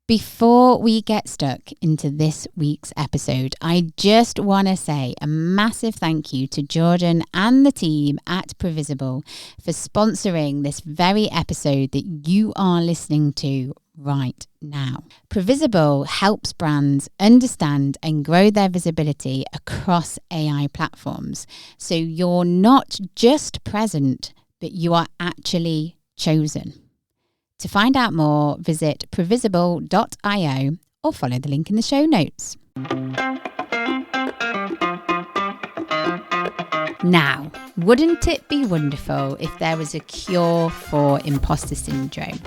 Before we get stuck into this week's episode, I just want to say a massive thank you to Jordan and the team at Previsible for sponsoring this very episode that you are listening to right now. Previsible helps brands understand and grow their visibility across AI platforms. So you're not just present, but you are actually chosen. To find out more, visit previsible.io or follow the link in the show notes. Now, wouldn't it be wonderful if there was a cure for imposter syndrome?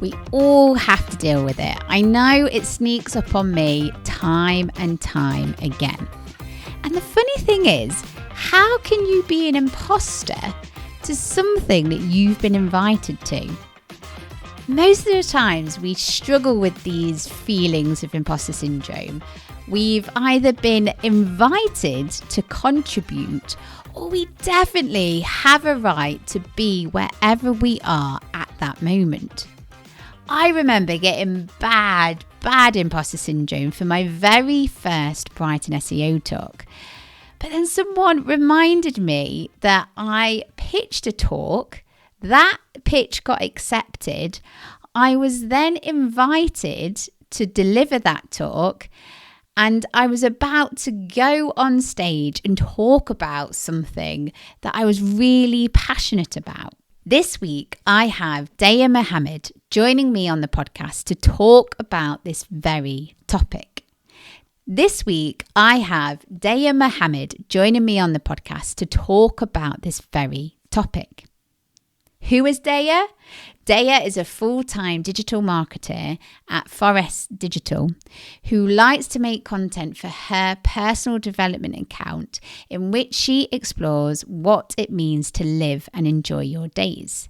We all have to deal with it. I know it sneaks up on me time and time again. And the funny thing is, how can you be an imposter to something that you've been invited to? Most of the times we struggle with these feelings of imposter syndrome. We've either been invited to contribute, or we definitely have a right to be wherever we are at that moment. I remember getting bad imposter syndrome for my very first Brighton SEO talk. But then someone reminded me that I pitched a talk. That pitch got accepted. I was then invited to deliver that talk, and I was about to go on stage and talk about something that I was really passionate about. This week, I have Dhea Mohammed joining me on the podcast to talk about this very topic. This week, I have Dhea Mohammed joining me on the podcast to talk about this very topic. Who is Dhea? Dhea is a full-time digital marketer at Forrest Digital who likes to make content for her personal development account in which she explores what it means to live and enjoy your days.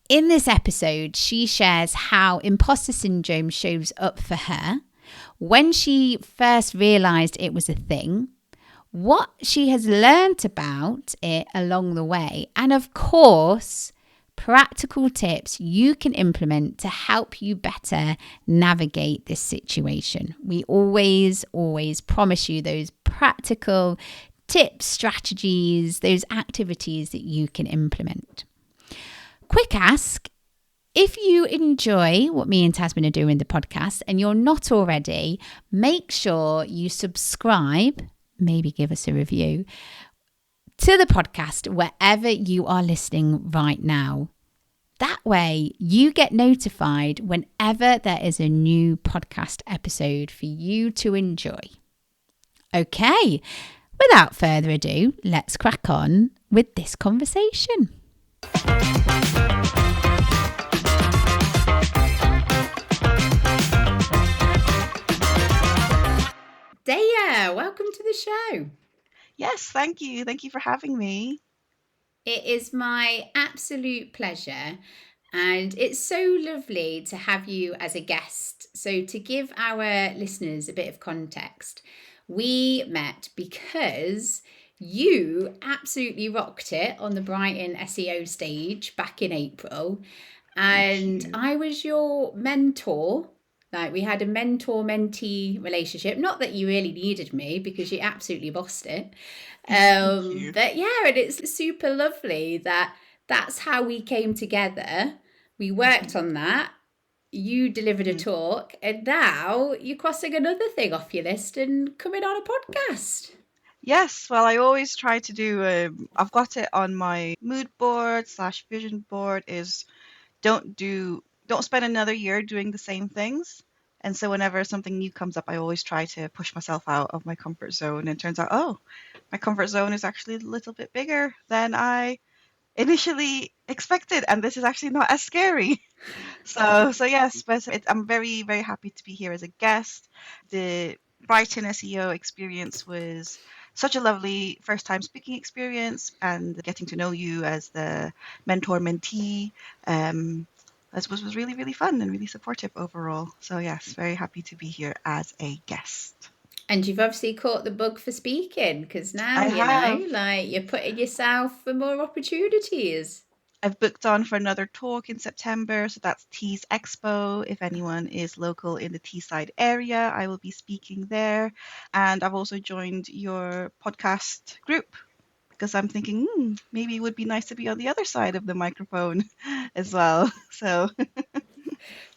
In this episode, she shares how imposter syndrome shows up for her, when she first realised it was a thing, what she has learnt about it along the way, and of course, practical tips you can implement to help you better navigate this situation. We always promise you those practical tips, strategies, those activities that you can implement. Quick ask, if you enjoy what me and Tasmin are doing in the podcast and you're not already, make sure you subscribe, maybe give us a review, to the podcast wherever you are listening right now. That way you get notified whenever there is a new podcast episode for you to enjoy. Okay, without further ado, let's crack on with this conversation. Dhea, welcome to the show. Yes, thank you. Thank you for having me. It is my absolute pleasure, and it's so lovely to have you as a guest. So to give our listeners a bit of context, we met because you absolutely rocked it on the Brighton SEO stage back in April, and I was your mentor. Like, we had a mentor-mentee relationship. Not that you really needed me, because you absolutely bossed it. But yeah, and it's super lovely that that's how we came together. We worked on that. You delivered a talk, and now you're crossing another thing off your list and coming on a podcast. Yes, well, I always try to do, I've got it on my mood board / vision board, is don't spend another year doing the same things. And so whenever something new comes up, I always try to push myself out of my comfort zone. And it turns out, my comfort zone is actually a little bit bigger than I initially expected. And this is actually not as scary. So yes, but I'm very, very happy to be here as a guest. The Brighton SEO experience was such a lovely first time speaking experience, and getting to know you as the mentor-mentee was really, really fun and really supportive overall. So yes, very happy to be here as a guest. And you've obviously caught the bug for speaking, because now, you're putting yourself for more opportunities. I've booked on for another talk in September, so that's Tees Expo. If anyone is local in the Teesside area, I will be speaking there. And I've also joined your podcast group because I'm thinking maybe it would be nice to be on the other side of the microphone as well. So,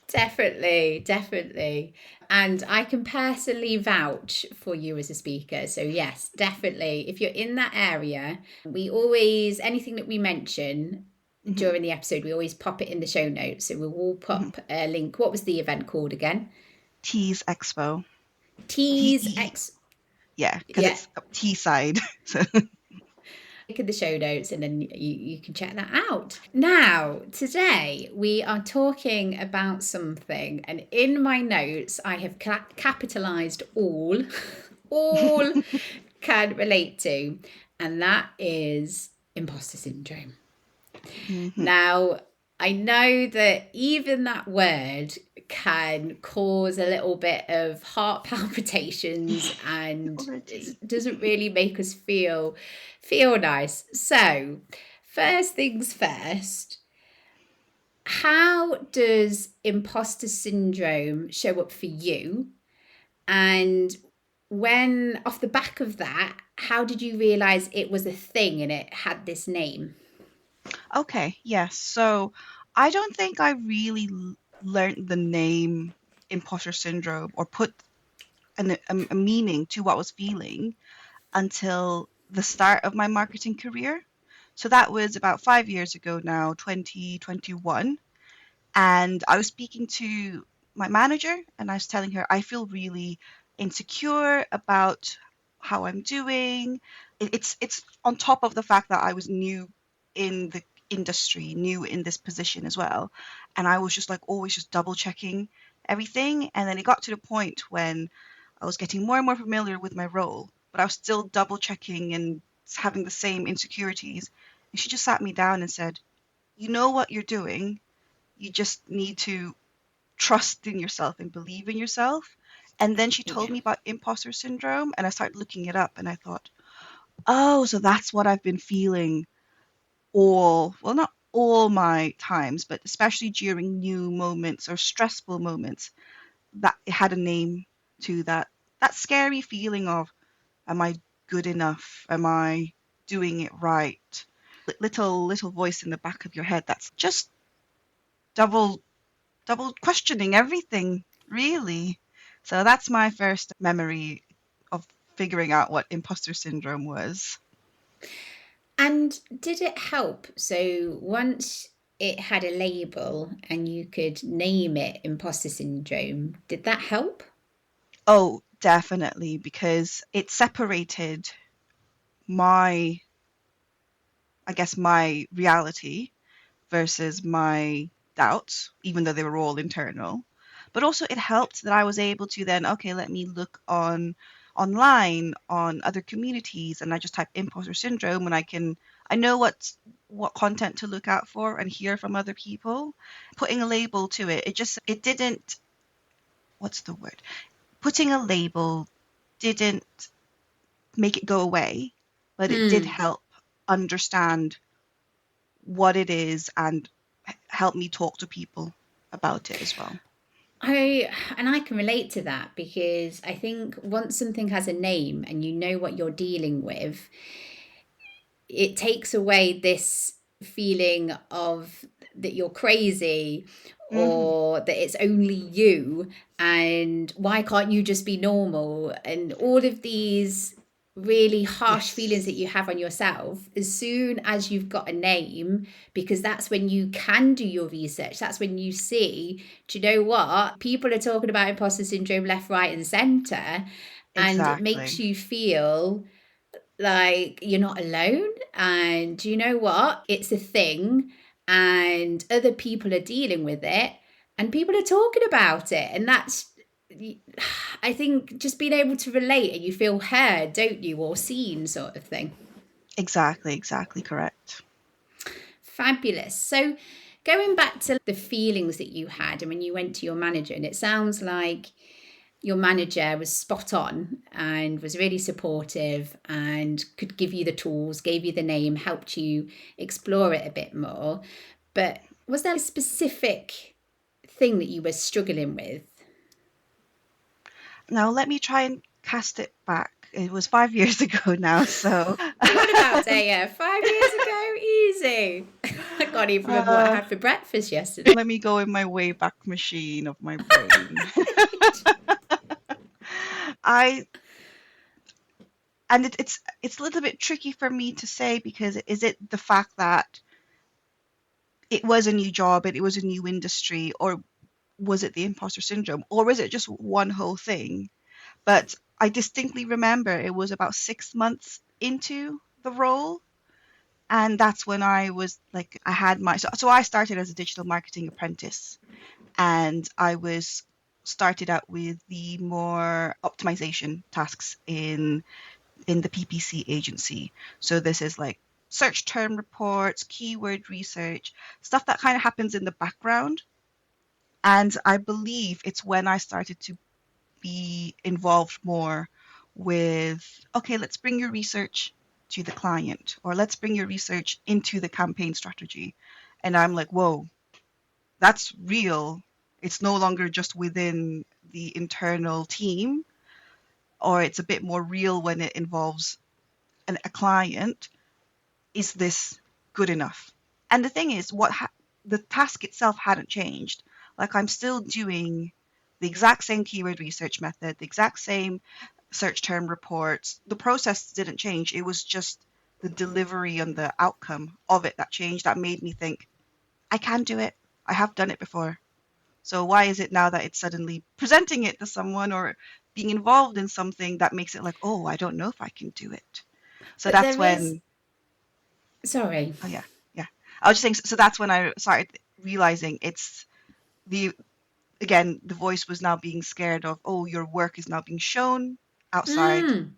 Definitely, definitely. And I can personally vouch for you as a speaker. So, yes, definitely. If you're in that area, we always, anything that we mention mhm, during the episode, we always pop it in the show notes. So, we will mhm. pop a link. What was the event called again? Tees Expo. Tease T, X. yeah, because Yeah, it's Teesside. So, link in the show notes and then you can check that out. Now, today we are talking about something, and in my notes, I have capitalized all can relate to, and that is imposter syndrome. mhm. Now, I know that even that word can cause a little bit of heart palpitations and Already. it doesn't really make us feel nice. So, first things first, how does imposter syndrome show up for you? And when off the back of that, how did you realize it was a thing and it had this name? Okay, yes. So I don't think I really learned the name imposter syndrome or put a meaning to what I was feeling until the start of my marketing career. So that was about 5 years ago now, 2021. And I was speaking to my manager and I was telling her I feel really insecure about how I'm doing. It's on top of the fact that I was new in the industry, new in this position as well. And I was just like always just double checking everything. And then it got to the point when I was getting more and more familiar with my role, but I was still double checking and having the same insecurities. And she just sat me down and said, "You know what you're doing, you just need to trust in yourself and believe in yourself." And then she told Yeah. me about imposter syndrome, and I started looking it up, and I thought, oh, so that's what I've been feeling well, not all my times, but especially during new moments or stressful moments, that it had a name to that scary feeling of, am I good enough? Am I doing it right? Little voice in the back of your head that's just double double questioning everything, really. So that's my first memory of figuring out what imposter syndrome was. And did it help? So once it had a label and you could name it imposter syndrome, did that help? Oh, definitely, because it separated my, I guess, my reality versus my doubts, even though they were all internal. But also it helped that I was able to then, okay, let me look online on other communities and I just type imposter syndrome and I know what content to look out for and hear from other people. Putting a label to it, it didn't, what's the word? Putting a label didn't make it go away, but it did Mm. help understand what it is and help me talk to people about it as well. I can relate to that because I think once something has a name and you know what you're dealing with, it takes away this feeling of that you're crazy Hmm. or that it's only you and why can't you just be normal and all of these really harsh feelings that Yes, you have on yourself as soon as you've got a name, because that's when you can do your research, that's when you see, do you know what, people are talking about imposter syndrome left, right and center, and it makes exactly. you feel like you're not alone. And you know what? It's a thing, and other people are dealing with it, and people are talking about it. And that's, I think, just being able to relate and you feel heard, don't you, or seen, sort of thing. Exactly correct. Fabulous. So, going back to the feelings that you had and when you went to your manager, and it sounds like your manager was spot on and was really supportive and could give you the tools, gave you the name, helped you explore it a bit more. But was there a specific thing that you were struggling with? Now, let me try and cast it back. It was 5 years ago now, so Come on about Dhea, 5 years ago, easy. I can't even remember what I had for breakfast yesterday. let me go in my way back machine of my brain. I and it's a little bit tricky for me to say, because is it the fact that it was a new job and it was a new industry, or was it the imposter syndrome, or was it just one whole thing? But I distinctly remember it was about 6 months into the role. And that's when I was like, I had my, so I started as a digital marketing apprentice, and I was started out with the more optimization tasks in the PPC agency. So this is like search term reports, keyword research, stuff that kind of happens in the background. And I believe it's when I started to be involved more with, okay, let's bring your research to the client, or let's bring your research into the campaign strategy. And I'm like, whoa, that's real. It's no longer just within the internal team, or it's a bit more real when it involves a client. Is this good enough? And the thing is, the task itself hadn't changed. Like, I'm still doing the exact same keyword research method, the exact same search term reports. The process didn't change. It was just the delivery and the outcome of it that changed, that made me think, I can do it. I have done it before. So why is it now that it's suddenly presenting it to someone or being involved in something that makes it like, oh, I don't know if I can do it. So But that's there is, when, sorry. oh yeah, yeah. I was just saying, so that's when I started realizing it's the, again, the voice was now being scared of, oh, your work is now being shown outside. Mm.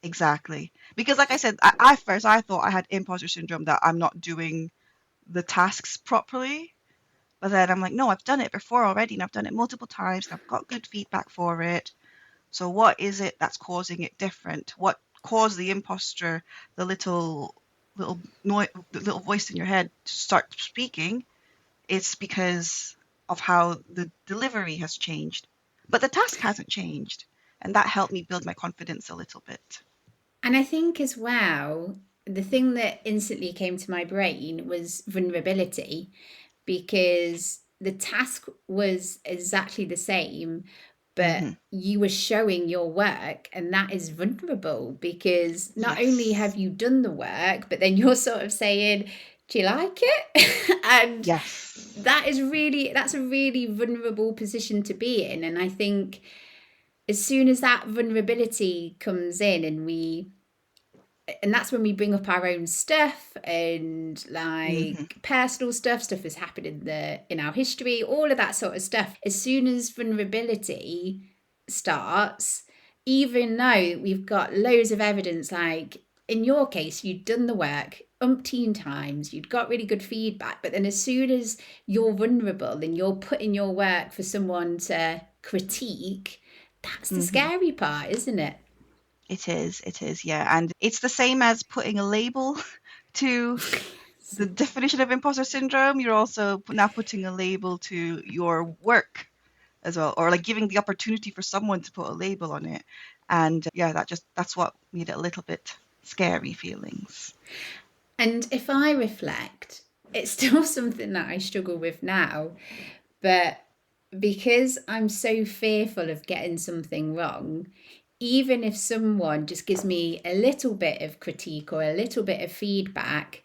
Exactly. Because like I said, I first I thought I had imposter syndrome, that I'm not doing the tasks properly. But then I'm like, no, I've done it before already, and I've done it multiple times, and I've got good feedback for it. So what is it that's causing it different? What caused the imposter, the little noise, the little voice in your head to start speaking? It's because of how the delivery has changed, but the task hasn't changed, and that helped me build my confidence a little bit. And I think as well, the thing that instantly came to my brain was vulnerability, because the task was exactly the same, but Hmm. you were showing your work, and that is vulnerable because not only have Yes. you done the work, but then you're sort of saying, do you like it? And Yes. that's a really vulnerable position to be in. And I think as soon as that vulnerability comes in, and that's when we bring up our own stuff and Hmm. like personal stuff that's happened in our history, all of that sort of stuff. As soon as vulnerability starts, even though we've got loads of evidence, like in your case, you'd done the work umpteen times, you'd got really good feedback, but then as soon as you're vulnerable and you're putting your work for someone to critique, that's the Hmm. scary part, isn't it? It is, yeah. And it's the same as putting a label to the definition of imposter syndrome. You're also now putting a label to your work as well, or like giving the opportunity for someone to put a label on it. And yeah, that's what made it a little bit scary feelings. And if I reflect, it's still something that I struggle with now. But because I'm so fearful of getting something wrong, even if someone just gives me a little bit of critique or a little bit of feedback,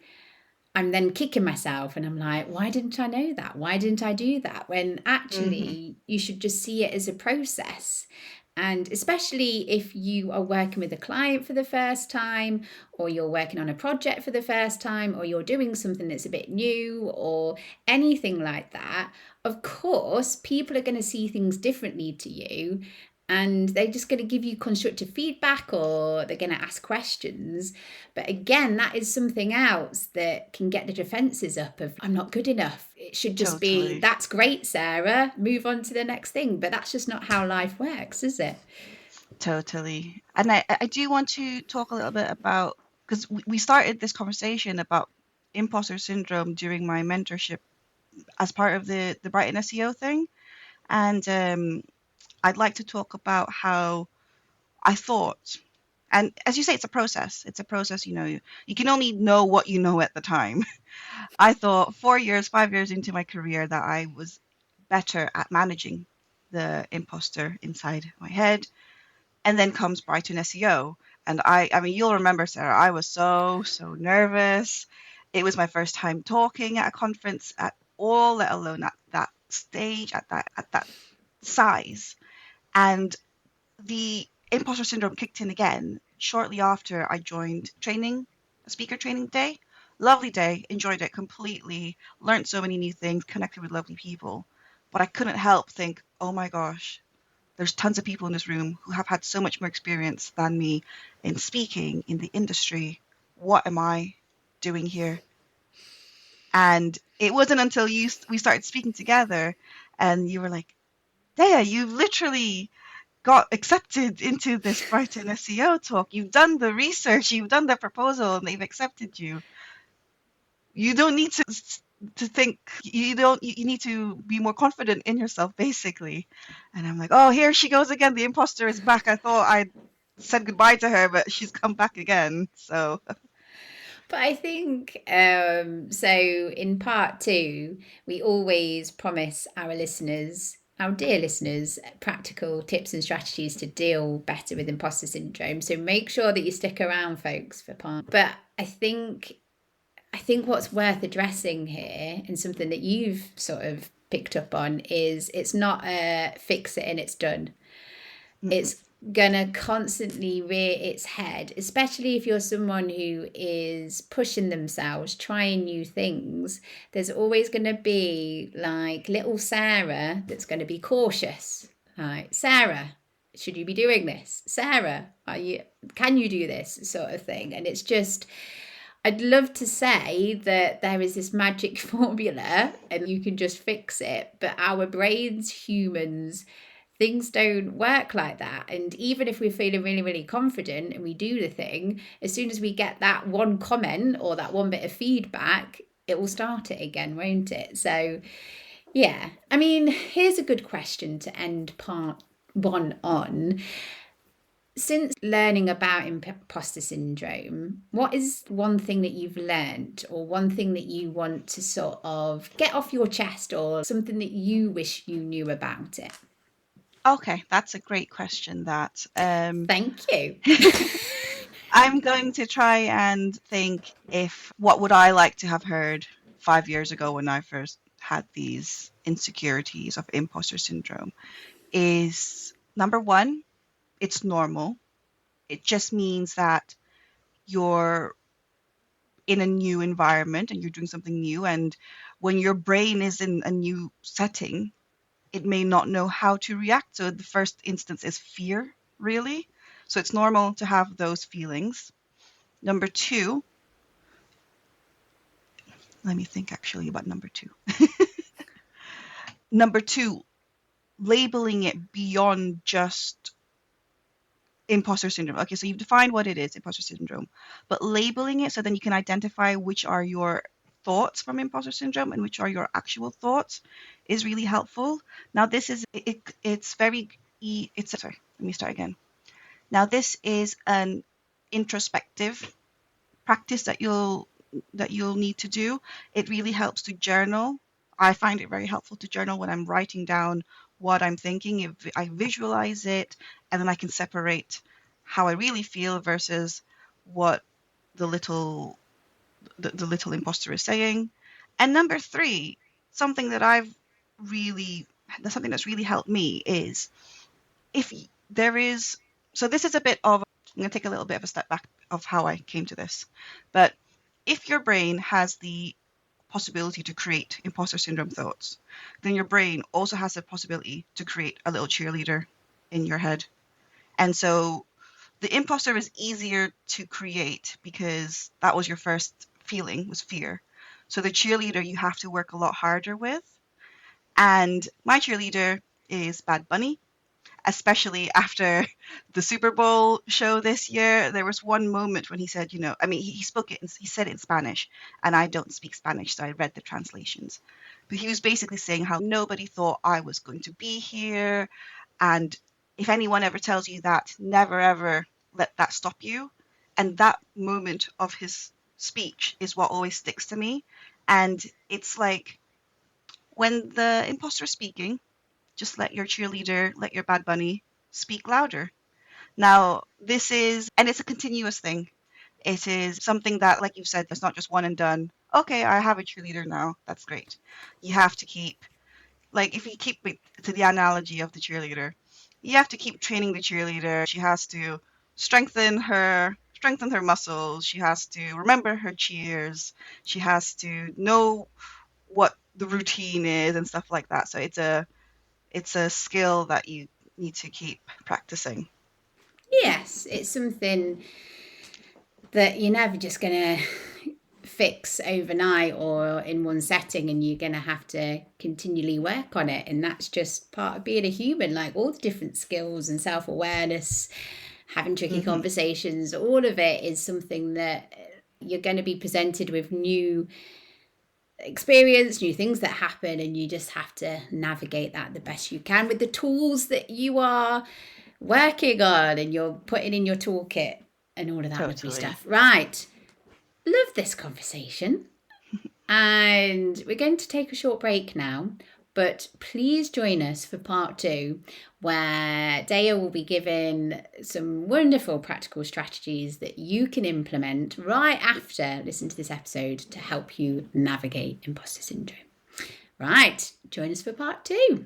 I'm then kicking myself and I'm like, why didn't I know that? Why didn't I do that? When Hmm. actually you should just see it as a process. And especially if you are working with a client for the first time, or you're working on a project for the first time, or you're doing something that's a bit new, or anything like that, of course, people are going to see things differently to you. And they're just going to give you constructive feedback, or they're going to ask questions. But again, that is something else that can get the defenses up of, I'm not good enough. it should just be, Totally. that's great, Sarah, move on to the next thing. But that's just not how life works, is it? Totally. And I do want to talk a little bit about, because we started this conversation about imposter syndrome during my mentorship as part of the Brighton SEO thing. And I'd like to talk about how I thought, and as you say, it's a process. It's a process, you can only know what you know at the time. I thought 4 years, 5 years into my career that I was better at managing the imposter inside my head. And then comes Brighton SEO. And I mean, you'll remember, Sarah, I was so nervous. It was my first time talking at a conference at all, let alone at that stage, at that size. And the imposter syndrome kicked in again shortly after I joined training, a speaker training day. Lovely day, enjoyed it completely, learned so many new things, connected with lovely people. But I couldn't help think, oh my gosh, there's tons of people in this room who have had so much more experience than me in speaking in the industry. What am I doing here? And it wasn't until we started speaking together and you were like, Dea, you literally got accepted into this Brighton SEO talk. You've done the research, you've done the proposal, and they've accepted you. You don't need to think. You don't. You need to be more confident in yourself, basically. And I'm like, oh, here she goes again. The imposter is back. I thought I said goodbye to her, but she's come back again. So But I think so. In part two, we always promise our listeners, our dear listeners, practical tips and strategies to deal better with imposter syndrome. So make sure that you stick around, folks, for part. But I think what's worth addressing here, and something that you've sort of picked up on, is it's not a fix it and it's done. mm-mm. It's gonna constantly rear its head, especially if you're someone who is pushing themselves, trying new things. There's always gonna be like little Sarah that's gonna be cautious. Like, Sarah, should you be doing this? Sarah, can you do this, sort of thing? And it's just, I'd love to say that there is this magic formula and you can just fix it, but our brains, humans, things don't work like that. And even if we're feeling really, really confident and we do the thing, as soon as we get that one comment or that one bit of feedback, it will start it again, won't it? So, yeah. I mean, here's a good question to end part one on. Since learning about imposter syndrome, what is one thing that you've learned, or one thing that you want to sort of get off your chest, or something that you wish you knew about it? Okay, that's a great question. That Thank you. I'm going to try and think, if what would I like to have heard 5 years ago when I first had these insecurities of imposter syndrome, is number one, it's normal. It just means that you're in a new environment and you're doing something new. And when your brain is in a new setting, it may not know how to react. So the first instance is fear, really. So it's normal to have those feelings. Number two, let me think actually about number two. Number two, labeling it beyond just imposter syndrome. Okay, so you've defined what it is, imposter syndrome, but labeling it so then you can identify which are your thoughts from imposter syndrome and which are your actual thoughts is really helpful. Now this is it's very it's sorry, let me start again. Now this is an introspective practice that you'll need to do. It really helps to journal. I find it very helpful to journal when I'm writing down what I'm thinking. If I visualize it, and then I can separate how I really feel versus what the little the little imposter is saying. And number three, something that I've really that's something that's really helped me is, if there is, so this is a bit of, I'm going to take a little bit of a step back of how I came to this, but if your brain has the possibility to create imposter syndrome thoughts, then your brain also has the possibility to create a little cheerleader in your head. And so the imposter is easier to create because that was your first feeling, was fear. So the cheerleader you have to work a lot harder with. And my cheerleader is Bad Bunny, especially after the Super Bowl show this year. There was one moment when he said, he spoke it, he said it in Spanish, and I don't speak Spanish, so I read the translations. But he was basically saying how nobody thought I was going to be here. And if anyone ever tells you that, never ever let that stop you. And that moment of his speech is what always sticks to me. And it's like, when the imposter is speaking, just let your cheerleader, let your Bad Bunny speak louder. Now, and it's a continuous thing. It is something that, like you said, it's not just one and done. Okay, I have a cheerleader now. That's great. You have to keep, like, if you keep it to the analogy of the cheerleader, you have to keep training the cheerleader. She has to strengthen her muscles. She has to remember her cheers. She has to know what the routine is and stuff like that. So it's a skill that you need to keep practicing. Yes, it's something that you're never just going to fix overnight or in one setting, and you're going to have to continually work on it. And that's just part of being a human, like all the different skills and self-awareness, having tricky conversations, all of it is something that you're going to be presented with new experience, new things that happen, and you just have to navigate that the best you can with the tools that you are working on and you're putting in your toolkit and all of that lovely stuff. Right. Love this conversation. And we're going to take a short break now, but please join us for part 2, where Dhea will be given some wonderful practical strategies that you can implement right after listening to this episode to help you navigate imposter syndrome. Right, join us for part 2.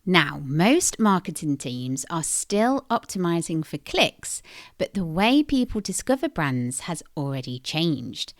Now, most marketing teams are still optimizing for clicks, but the way people discover brands has already changed.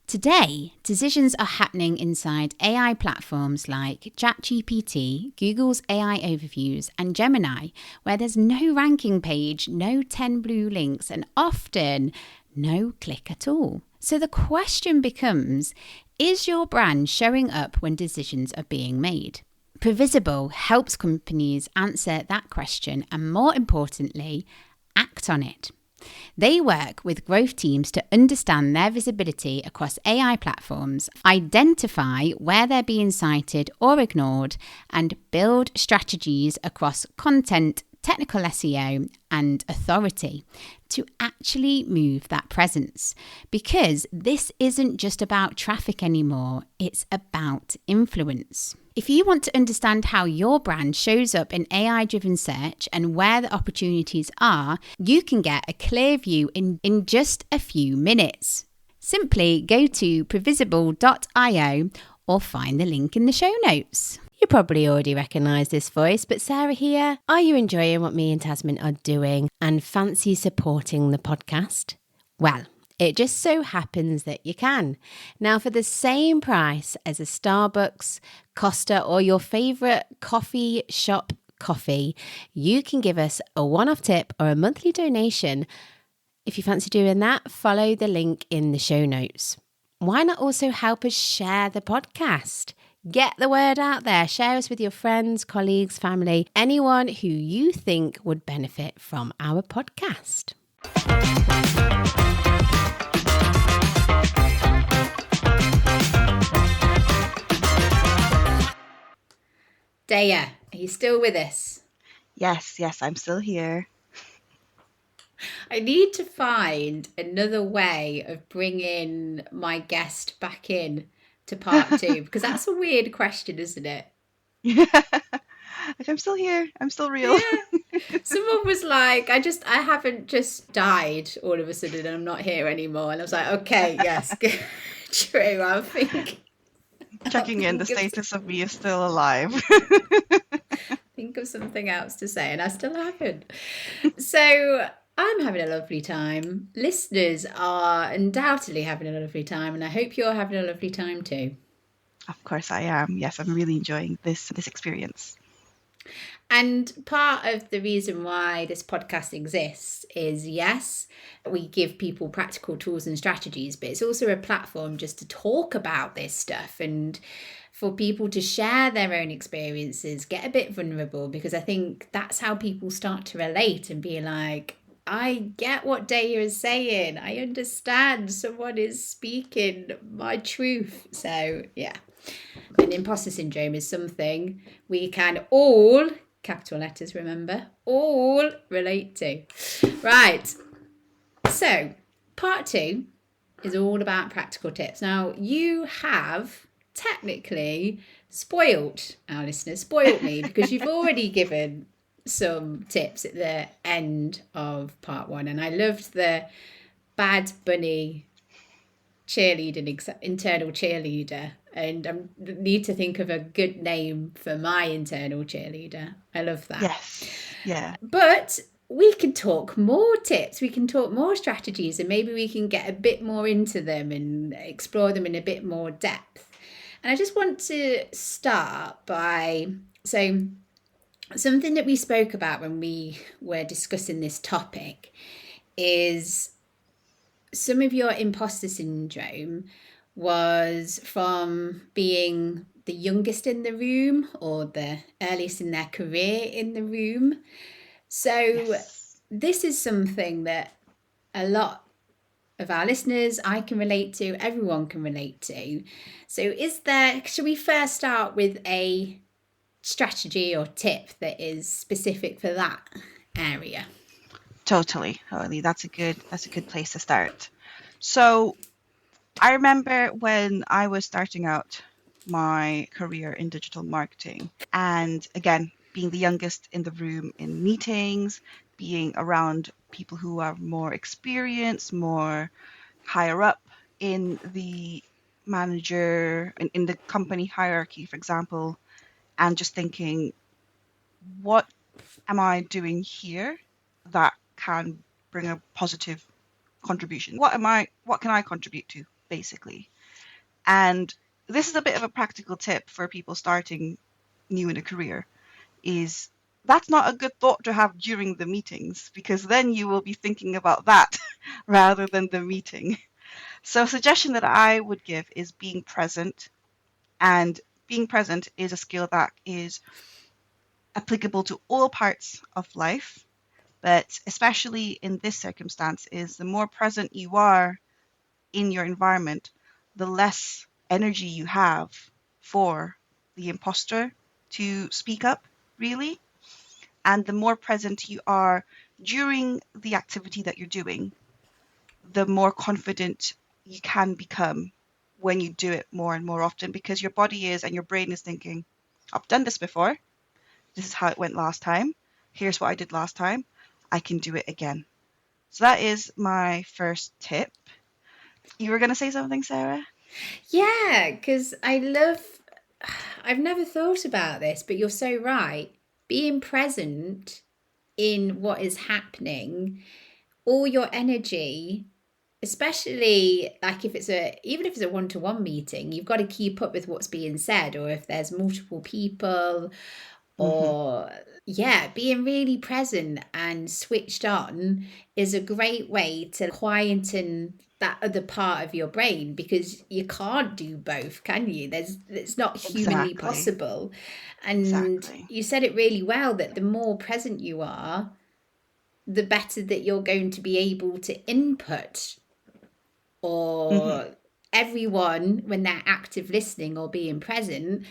Today, decisions are happening inside AI platforms like ChatGPT, Google's AI overviews, and Gemini, where there's no ranking page, no 10 blue links, and often no click at all. So the question becomes, is your brand showing up when decisions are being made? Previsible helps companies answer that question and, more importantly, act on it. They work with growth teams to understand their visibility across AI platforms, identify where they're being cited or ignored, and build strategies across content, technical SEO, and authority to actually move that presence. Because this isn't just about traffic anymore, it's about influence. If you want to understand how your brand shows up in AI-driven search and where the opportunities are, you can get a clear view in just a few minutes. Simply go to previsible.io or find the link in the show notes. You probably already recognise this voice, but Sarah here. Are you enjoying what me and Tasmin are doing and fancy supporting the podcast? Well, it just so happens that you can. Now, for the same price as a Starbucks, Costa, or your favourite coffee shop coffee, you can give us a one-off tip or a monthly donation. If you fancy doing that, follow the link in the show notes. Why not also help us share the podcast? Get the word out there. Share us with your friends, colleagues, family, anyone who you think would benefit from our podcast. Dhea, are you still with us? Yes, I'm still here. I need to find another way of bringing my guest back in to part 2, because that's a weird question, isn't it? Yeah. Like, I'm still here. I'm still real. Yeah. Someone was like, I haven't just died all of a sudden and I'm not here anymore. And I was like, okay, yes, true. I think Checking in, the status of me is still alive. Think of something else to say, and I still haven't. So I'm having a lovely time. Listeners are undoubtedly having a lovely time, and I hope you're having a lovely time too. Of course I am. Yes, I'm really enjoying this experience. And part of the reason why this podcast exists is, yes, we give people practical tools and strategies, but it's also a platform just to talk about this stuff and for people to share their own experiences, get a bit vulnerable, because I think that's how people start to relate and be like, I get what Dhea is saying. I understand someone is speaking my truth. So, yeah. And imposter syndrome is something we can all, capital letters, remember, all relate to. Right. So, part 2 is all about practical tips. Now, you have technically spoilt our listeners, spoilt me, because you've already given some tips at the end of part 1. And I loved the Bad Bunny cheerleading, internal cheerleader. And I need to think of a good name for my internal cheerleader. I love that. Yes. Yeah. But we can talk more tips, we can talk more strategies, and maybe we can get a bit more into them and explore them in a bit more depth. And I just want to start by saying something that we spoke about when we were discussing this topic is some of your imposter syndrome was from being the youngest in the room or the earliest in their career in the room. So Yes. this is something that a lot of our listeners, I can relate to, everyone can relate to. So should we first start with a strategy or tip that is specific for that area? Totally. That's a good place to start. So I remember when I was starting out my career in digital marketing, and again, being the youngest in the room in meetings, being around people who are more experienced, more higher up in the manager, in the company hierarchy, for example, and just thinking, what am I doing here that can bring a positive contribution? What can I contribute to, basically? And this is a bit of a practical tip for people starting new in a career, is that's not a good thought to have during the meetings, because then you will be thinking about that rather than the meeting. So a suggestion that I would give is being present. And being present is a skill that is applicable to all parts of life, but especially in this circumstance, is the more present you are in your environment, the less energy you have for the imposter to speak up, really. And the more present you are during the activity that you're doing, the more confident you can become when you do it more and more often, because your body is and your brain is thinking, I've done this before. This is how it went last time. Here's what I did last time. I can do it again. So that is my first tip. You were going to say something, Sarah? Yeah, because I've never thought about this, but you're so right. Being present in what is happening, all your energy, especially like even if it's a one-to-one meeting, you've got to keep up with what's being said, or if there's multiple people, Mm-hmm. or yeah, being really present and switched on is a great way to quieten that other part of your brain, because you can't do both, can you? It's not humanly Exactly. possible. And Exactly. you said it really well, that the more present you are, the better that you're going to be able to input, Mm-hmm. or everyone, when they're active listening or being present,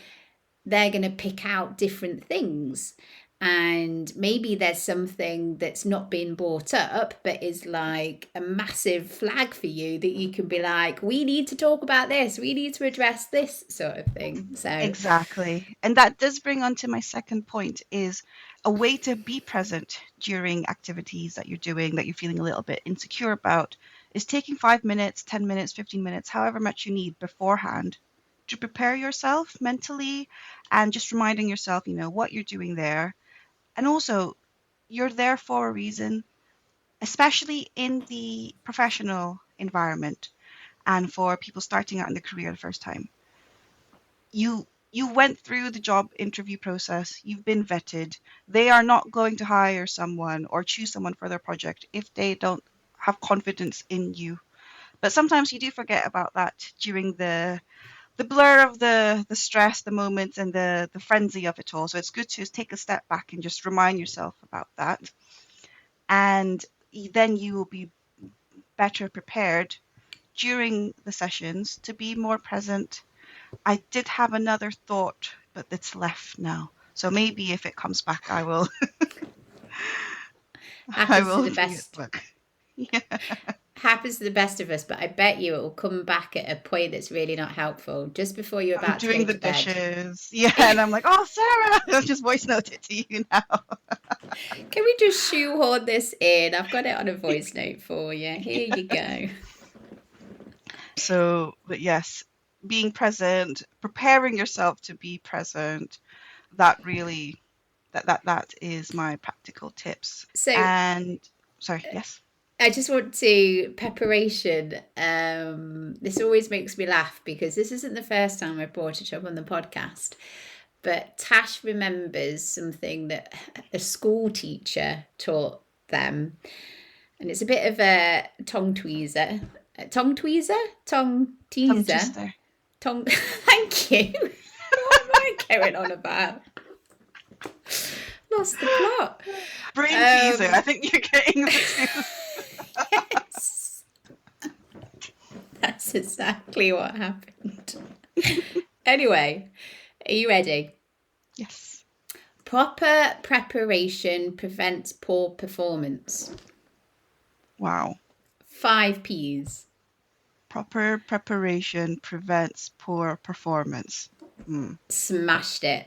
they're going to pick out different things. And maybe there's something that's not been brought up, but is like a massive flag for you, that you can be like, we need to talk about this, we need to address this sort of thing. So, Exactly. And that does bring on to my second point, is a way to be present during activities that you're doing that you're feeling a little bit insecure about, is taking 5 minutes, 10 minutes, 15 minutes, however much you need beforehand to prepare yourself mentally, and just reminding yourself, what you're doing there. And also, you're there for a reason, especially in the professional environment and for people starting out in the career the first time. You you went through the job interview process, you've been vetted. They are not going to hire someone or choose someone for their project if they don't have confidence in you. But sometimes you do forget about that during the blur of the stress, the moments, and the frenzy of it all. So it's good to take a step back and just remind yourself about that. And then you will be better prepared during the sessions to be more present. I did have another thought, but it's left now. So maybe if it comes back, I will I Happens to will the bring it best. back. Yeah. Happens to the best of us, but I bet you it will come back at a point that's really not helpful, just before you're I'm about to go doing the to bed. dishes. Yeah, and I'm like, oh, Sarah, I'll just voice note it to you now. Can we just shoehorn this in? I've got it on a voice note for you. Here you go. So, but yes, being present, preparing yourself to be present, that really, that is my practical tips. So And sorry, yes. I just want to preparation. This always makes me laugh because this isn't the first time I brought it up on the podcast. But Tash remembers something that a school teacher taught them, and it's a bit of a tongue tweezer. Tongue tweezer? Tongue Tongue teaser? twister. Tongue. Thank you. What am I going on about? Lost the plot. Brain teaser. I think you're getting the two. Yes. That's exactly what happened. Anyway, are you ready? Yes. Proper preparation prevents poor performance. Wow. 5 P's. Proper preparation prevents poor performance. Smashed it.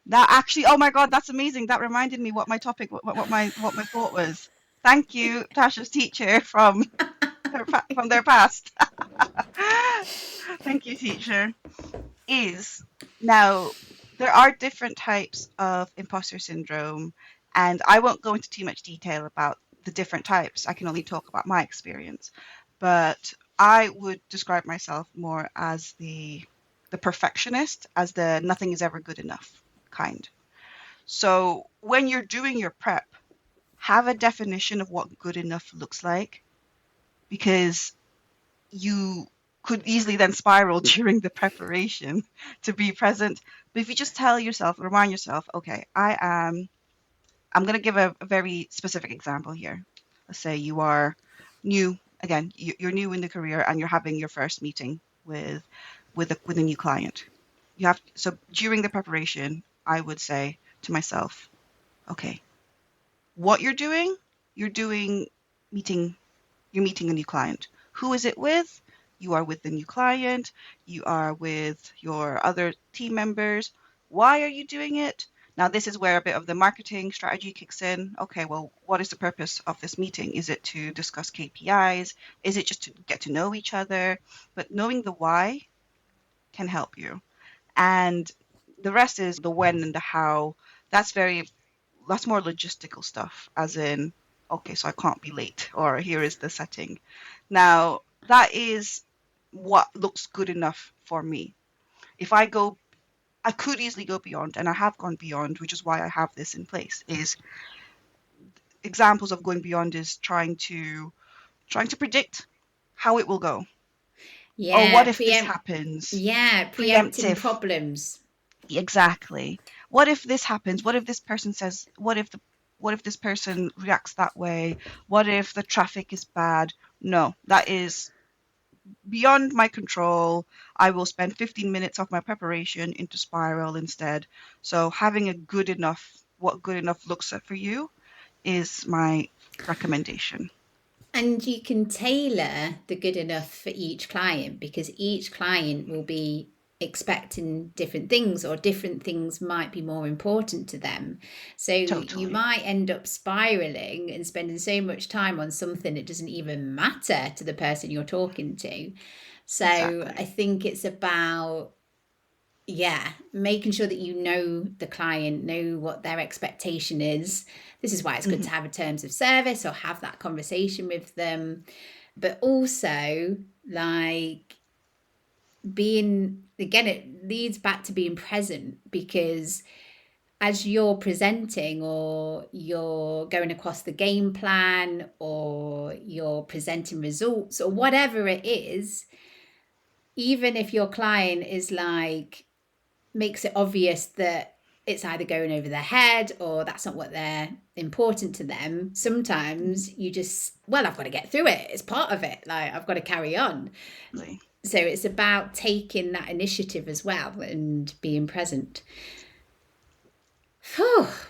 That actually, oh my God, that's amazing. That reminded me what my topic, what my thought was. Thank you, Tasha's teacher from their past. Thank you, teacher. Now there are different types of imposter syndrome, and I won't go into too much detail about the different types. I can only talk about my experience, but I would describe myself more as the perfectionist, as the nothing is ever good enough kind. So when you're doing your prep, have a definition of what good enough looks like, because you could easily then spiral during the preparation to be present. But if you just tell yourself, remind yourself, okay, I'm going to give a very specific example here. Let's say you are new, again, you're new in the career and you're having your first meeting with a new client. So during the preparation, I would say to myself, okay, what you're doing meeting, you're meeting a new client. Who is it with? You are with the new client. You are with your other team members. Why are you doing it? Now, this is where a bit of the marketing strategy kicks in. Okay, well, what is the purpose of this meeting? Is it to discuss KPIs? Is it just to get to know each other? But knowing the why can help you. And the rest is the when and the how. That's more logistical stuff, as in, okay, so I can't be late, or here is the setting. Now, that is what looks good enough for me. If I could easily go beyond, and I have gone beyond, which is why I have this in place, is examples of going beyond is trying to predict how it will go. Or what Yeah, if this happens? preempting Preemptive. problems. Exactly. What if this happens? What if this person says, what if this person reacts that way? What if the traffic is bad? No, that is beyond my control. I will spend 15 minutes of my preparation into spiral instead. So having what good enough looks like for you is my recommendation. And you can tailor the good enough for each client, because each client will be expecting different things, or different things might be more important to them. So you Totally. might end up spiraling and spending so much time on something that doesn't even matter to the person you're talking to. So Exactly. I think it's about, making sure that you know the client, know what their expectation is. This is why it's good to have a terms of service or have that conversation with them. But also, like, being, again, it leads back to being present, because as you're presenting, or you're going across the game plan, or you're presenting results, or whatever it is, even if your client is like, makes it obvious that it's either going over their head or that's not what they're important to them, sometimes you just, well, I've got to get through it, it's part of it, like I've got to carry on. Really. So it's about taking that initiative as well and being present.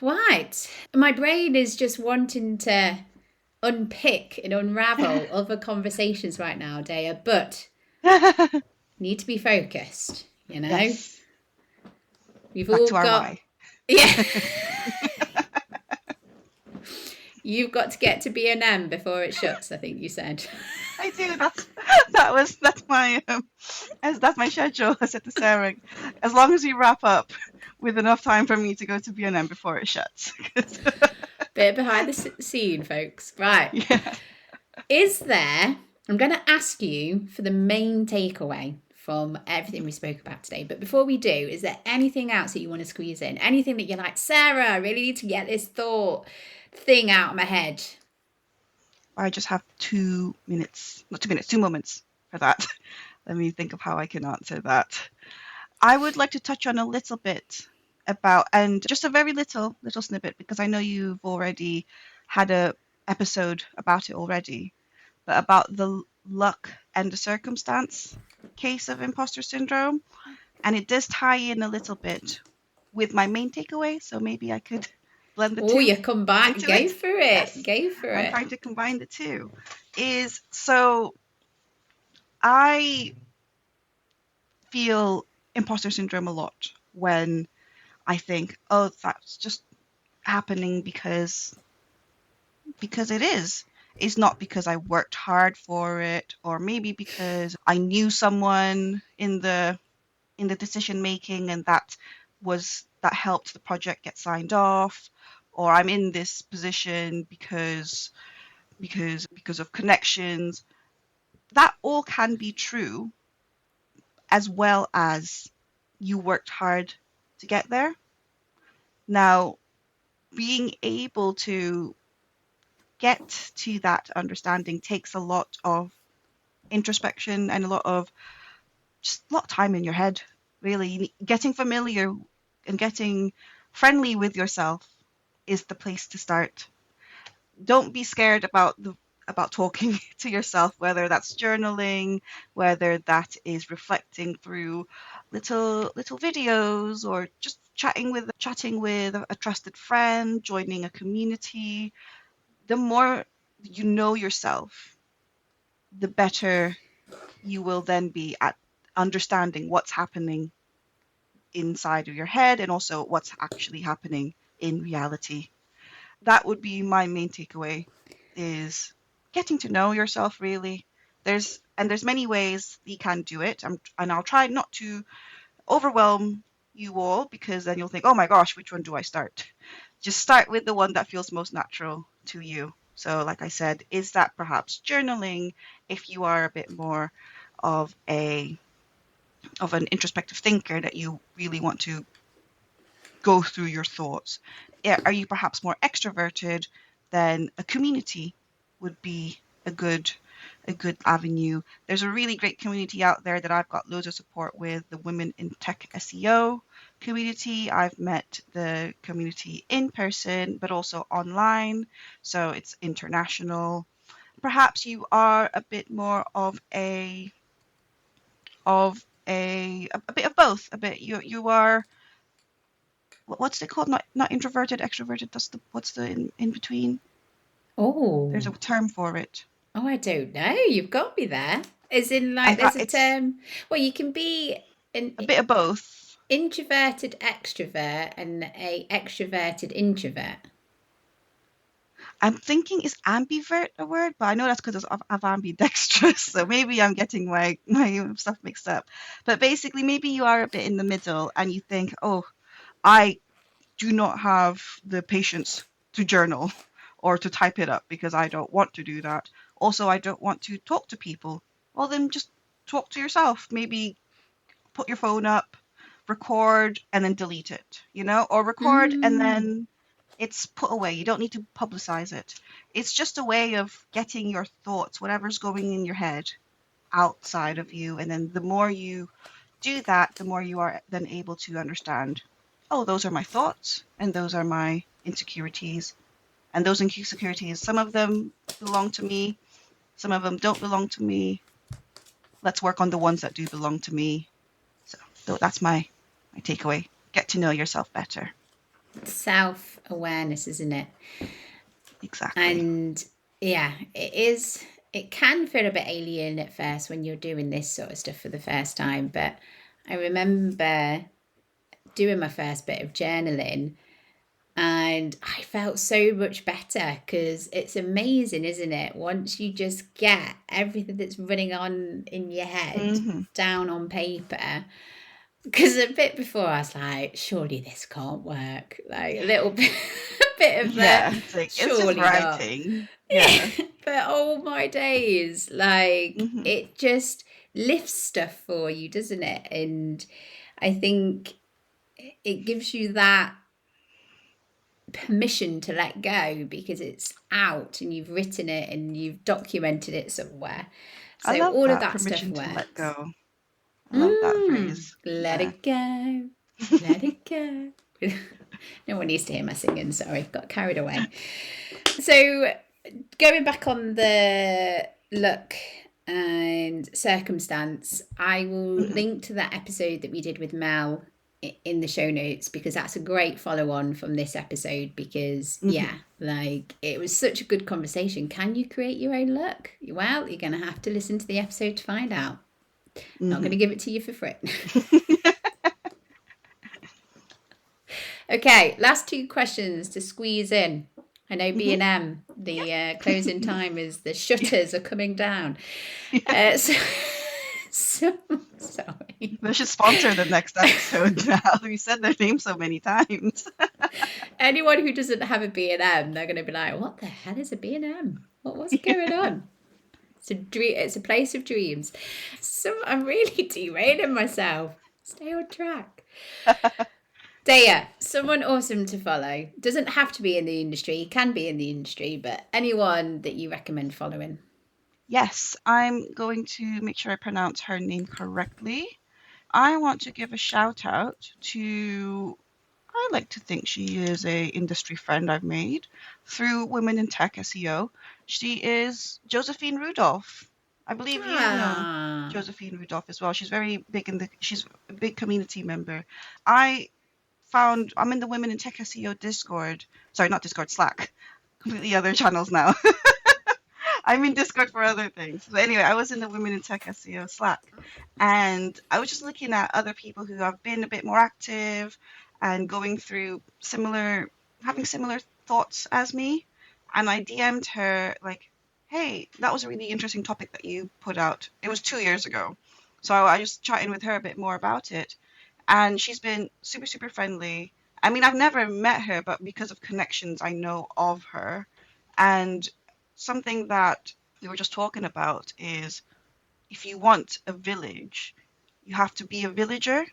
Right, my brain is just wanting to unpick and unravel other conversations right now, Dea, but need to be focused, you know. Yes. We've Back all to our got, why. yeah. You've got to get to B&M before it shuts, I think you said. I do. That's my schedule. I said to Sarah, as long as you wrap up with enough time for me to go to B&M before it shuts. Bit behind the scene, folks. Right. Yeah. Is there, I'm going to ask you for the main takeaway from everything we spoke about today. But before we do, is there anything else that you want to squeeze in? Anything that you're like, Sarah, I really need to get this thing out of my head? I just have 2 minutes, not 2 minutes, 2 moments for that. Let me think of how I can answer that. I would like to touch on a little bit about, and just a very little snippet, because I know you've already had a episode about it already, but about the luck and the circumstance case of imposter syndrome. And it does tie in a little bit with my main takeaway. So maybe I could blend the Oh, two you come back. into Go it. for it. Yes, Go for I'm it. trying to combine the two. Is so I feel imposter syndrome a lot when I think, oh, that's just happening because it is. It's not because I worked hard for it, or maybe because I knew someone in the decision making, and that helped the project get signed off, or I'm in this position because of connections. That all can be true, as well as you worked hard to get there. Now, being able to get to that understanding takes a lot of introspection and just a lot of time in your head, really. Getting familiar and getting friendly with yourself is the place to start. Don't be scared about talking to yourself, whether that's journaling, whether that is reflecting through little videos, or just chatting with a trusted friend, joining a community. The more you know yourself, the better you will then be at understanding what's happening inside of your head, and also what's actually happening in reality. That would be my main takeaway, is getting to know yourself, really. There's many ways you can do it. And I'll try not to overwhelm you all, because then you'll think, oh my gosh, which one do I start? Just start with the one that feels most natural to you. So like I said, is that perhaps journaling, if you are a bit more of an introspective thinker, that you really want to go through your thoughts? Are you perhaps more extroverted? Then a community would be a good avenue. There's a really great community out there that I've got loads of support with, the Women in Tech SEO community. I've met the community in person, but also online, so it's international. Perhaps you are a bit more of a bit of both. A bit, you are, what's it called? Not introverted, extroverted. What's the in between? There's Oh, a term for it. I don't know. You've got me there. As in, I like, thought there's a it's term. Well, you can be an a bit of both. introverted extrovert and a extroverted introvert. I'm thinking, is ambivert a word? But I know that's because of ambidextrous. So maybe I'm getting my stuff mixed up. But basically, maybe you are a bit in the middle, and you think, oh, I do not have the patience to journal or to type it up, because I don't want to do that. Also, I don't want to talk to people. Well, then just talk to yourself. Maybe put your phone up, record, and then delete it, or record and Mm. then it's put away. You don't need to publicize it. It's just a way of getting your thoughts, whatever's going in your head, outside of you. And then the more you do that, the more you are then able to understand, oh, those are my thoughts and those are my insecurities. And those insecurities, some of them belong to me, some of them don't belong to me. Let's work on the ones that do belong to me. So that's my takeaway. Get to know yourself better. Self-awareness, isn't it? Exactly. And yeah, it is. It can feel a bit alien at first when you're doing this sort of stuff for the first time. But I remember doing my first bit of journaling and I felt so much better because it's amazing, isn't it? Once you just get everything that's running on in your head Hmm. down on paper. Because a bit before I was like, surely this can't work. Like a little bit, a bit of Yeah, it's like it's just surely not. writing. Yeah, Yeah. but oh my days, like Hmm. it just lifts stuff for you, doesn't it? And I think it gives you that permission to let go because it's out and you've written it and you've documented it somewhere. I So love all of that that stuff permission to let works. go. I love that phrase. Let Yeah. it go, let it go. No one needs to hear my singing, sorry, got carried away. So going back on the luck and circumstance, I will Hmm. link to that episode that we did with Mel in the show notes because that's a great follow on from this episode because Hmm. yeah, like it was such a good conversation. Can you create your own luck? Well, you're going to have to listen to the episode to find out. Not going Hmm. to give it to you for free. Okay, last two questions to squeeze in. I know Hmm. B&M, the closing time is the shutters are coming down. Yeah. So, so sorry. They should sponsor the next episode now. We said their name so many times. Anyone who doesn't have a B&M, they're going to be like, what the hell is a B&M? What's going on? It's a dream. It's a place of dreams. So I'm really derailing myself. Stay on track. Dhea, someone awesome to follow. Doesn't have to be in the industry, can be in the industry, but anyone that you recommend following. Yes, I'm going to make sure I pronounce her name correctly. I want to give a shout out to, I like to think she is a industry friend I've made through Women in Tech SEO. She is Josephine Rudolph. I believe you know Ah, Josephine Rudolph as well. She's very big she's a big community member. I I'm in the Women in Tech SEO Discord. Sorry, not Discord, Slack. Completely other channels now. I'm in Discord for other things. But anyway, I was in the Women in Tech SEO Slack, and I was just looking at other people who have been a bit more active and going through having similar thoughts as me. And I DM'd her like, "Hey, that was a really interesting topic that you put out." It was 2 years ago, so I just chatting with her a bit more about it, and she's been super super friendly. I mean, I've never met her, but because of connections, I know of her. And something that we were just talking about is if you want a village, you have to be a villager.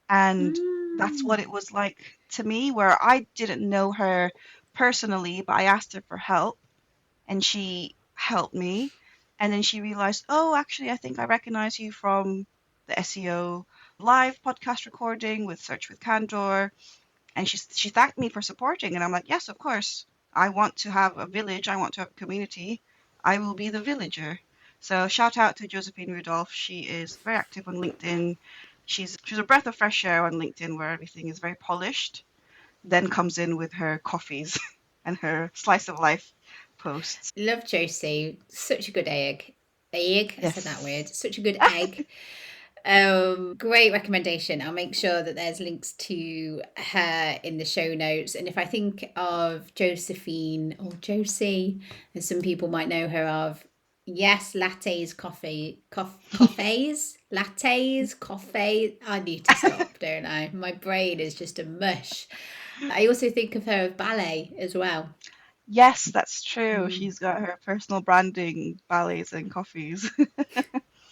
And that's mm, what it was like to me, where I didn't know her personally, but I asked her for help and she helped me. And then she realized, oh, actually, I think I recognize you from the SEO live podcast recording with Search with Candor. And she thanked me for supporting. And I'm like, yes, of course. I want to have a village. I want to have a community. I will be the villager. So shout out to Josephine Rudolph. She is very active on LinkedIn. She's a breath of fresh air on LinkedIn where everything is very polished. Then comes in with her coffees and her slice of life posts. love Josie. Such a good egg. Egg, I said that word. Yes. Such a good egg. Great recommendation. I'll make sure that there's links to her in the show notes. And if I think of Josephine or Josie, as some people might know her of, yes, lattes, coffee. I need to stop, don't I? My brain is just a mush. I also think of her of ballet as well. Yes, that's true. Mm, She's got her personal branding, ballets, and coffees.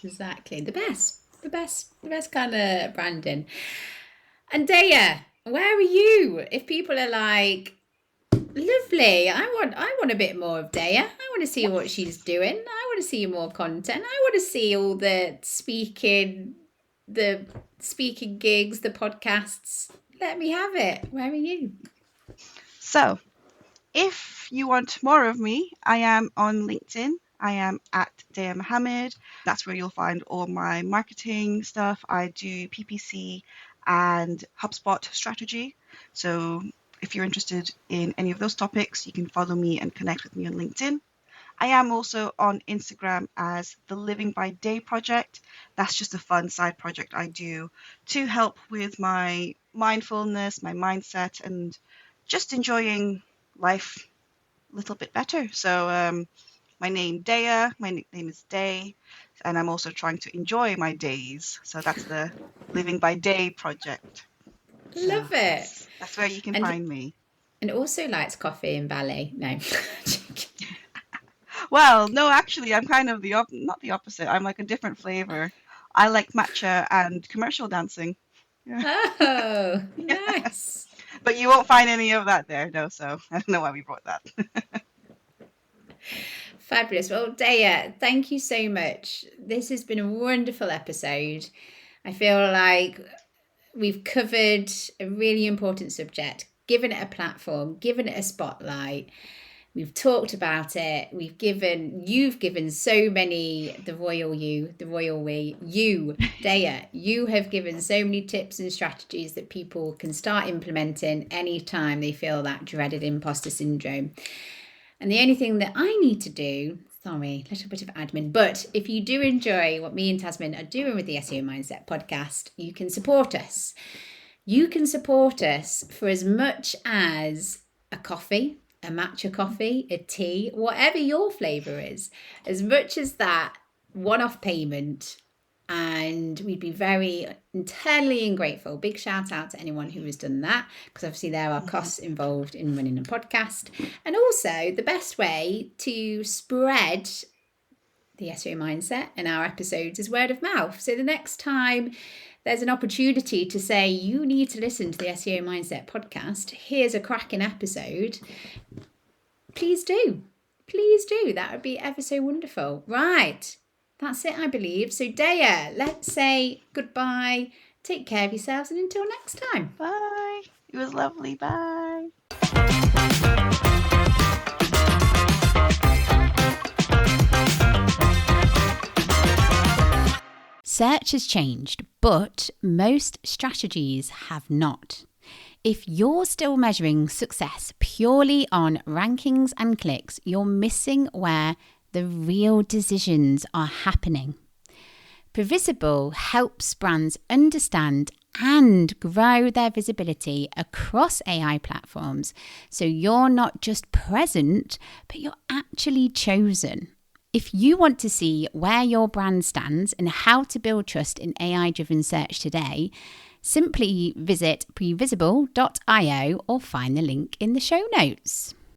exactly. The best. the best kind of branding. And Dhea, where are you? If people are like, lovely, I want a bit more of Dhea. I want to see what she's doing. I want to see more content. I want to see all the speaking gigs, the podcasts. Let me have it. Where are you? So, if you want more of me, I am on LinkedIn. I am at Dhea Mohammed. That's where you'll find all my marketing stuff. I do PPC and HubSpot strategy. So if you're interested in any of those topics, you can follow me and connect with me on LinkedIn. I am also on Instagram as the Living by Day Project. That's just a fun side project I do to help with my mindfulness, my mindset, and just enjoying life a little bit better. So my name Dhea, my nickname is Day, and I'm also trying to enjoy my days. So that's the Living by Day project. Love it. That's where you can find me. And also likes coffee and ballet. No. Well, no, actually, I'm kind of not the opposite. I'm like a different flavor. I like matcha and commercial dancing. Oh, nice. But you won't find any of that there, no, so I don't know why we brought that. Fabulous. Well, Dhea, thank you so much. This has been a wonderful episode. I feel like we've covered a really important subject, given it a platform, given it a spotlight. We've talked about it. You've given so many, the royal we, you, Dhea, you have given so many tips and strategies that people can start implementing anytime they feel that dreaded imposter syndrome. And the only thing that I need to do, sorry, a little bit of admin, but if you do enjoy what me and Tasmin are doing with the SEO Mindset podcast, you can support us. You can support us for as much as a coffee, a matcha coffee, a tea, whatever your flavour is, as much as that one-off payment. And we'd be very eternally and grateful. Big shout out to anyone who has done that, because obviously there are costs involved in running a podcast. And also the best way to spread the SEO mindset and our episodes is word of mouth. So the next time there's an opportunity to say you need to listen to the SEO Mindset podcast, here's a cracking episode, please do. Please do. That would be ever so wonderful. Right. That's it, I believe. So, Dhea, let's say goodbye. Take care of yourselves and until next time. Bye. It was lovely. Bye. Search has changed, but most strategies have not. If you're still measuring success purely on rankings and clicks, you're missing where the real decisions are happening. Previsible helps brands understand and grow their visibility across AI platforms, so you're not just present, but you're actually chosen. If you want to see where your brand stands and how to build trust in AI-driven search today, simply visit previsible.io or find the link in the show notes.